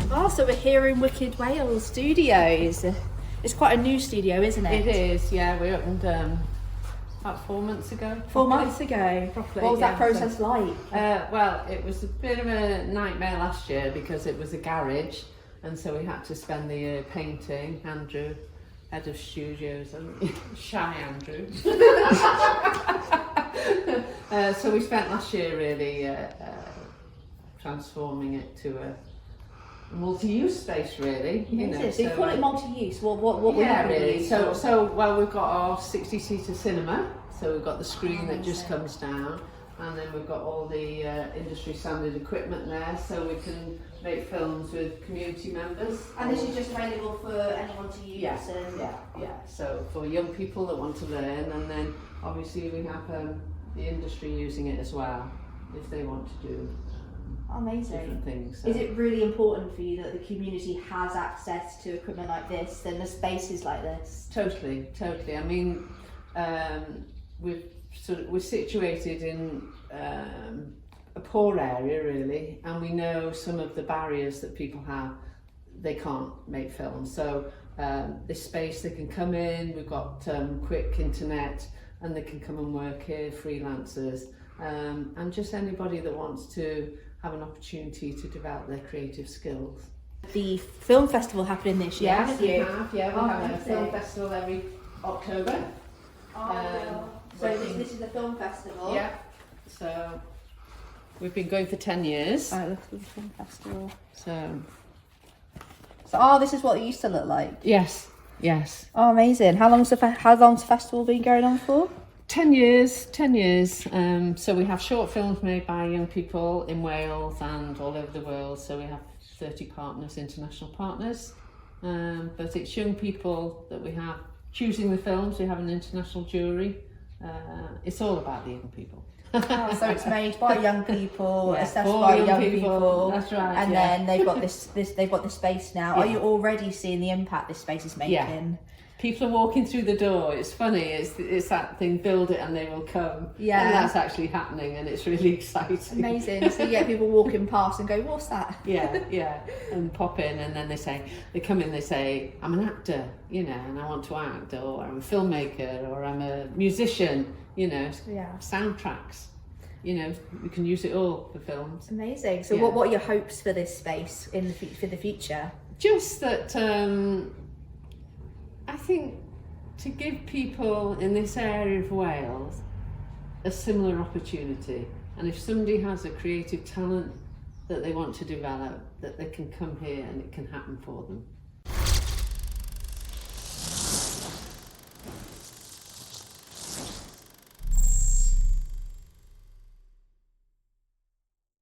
Oh, so we're here in Wicked Wales Studios. It's quite a new studio, isn't it? It is, yeah. We opened about 4 months ago. 4 months ago. Properly, What was that process like? Well, it was a bit of a nightmare last year because it was a garage, and so we had to spend the year painting. Andrew, head of studios, and shy Andrew. So we spent last year really transforming it to a multi-use space, really. You know, so you call it multi-use. What yeah, really. So well, we've got our 60-seater cinema. So we've got the screen that just comes down, and then we've got all the industry standard equipment there, so we can make films with community members. And this is just available for anyone to use. Yeah, yeah. So for young people that want to learn, and then obviously we have the industry using it as well if they want to do. Amazing. Different things. So. Is it really important for you that the community has access to equipment like this and the spaces like this? Totally. I mean, we're situated in a poor area really, and we know some of the barriers that people have. They can't make films, so this space they can come in. We've got quick internet, and they can come and work here, freelancers, and just anybody that wants to have an opportunity to develop their creative skills. The film festival happening this year, Yes, we have. have a film festival every October. So this is the film festival? Yeah, so we've been going for 10 years. Right, look at the film festival. So this is what it used to look like? Yes. Oh, amazing. How long's the festival been going on for? 10 years. So we have short films made by young people in Wales and all over the world. So we have 30 partners, international partners. But it's young people that we have choosing the films. We have an international jury. It's all about the young people. So it's made by young people, assessed by young people. That's right. And then they've got they've got this space now. Yeah. Are you already seeing the impact this space is making? Yeah. People are walking through the door. It's funny. It's that thing. Build it, and they will come. Yeah. And that's actually happening, and it's really exciting. Amazing. So you get people walking past and go, "What's that?" Yeah, and pop in, and then they come in. They say, "I'm an actor, you know, and I want to act, or I'm a filmmaker, or I'm a musician, you know, soundtracks." You know, we can use it all for films. Amazing. So what are your hopes for this space for the future? Just that. I think to give people in this area of Wales a similar opportunity, and if somebody has a creative talent that they want to develop, that they can come here and it can happen for them.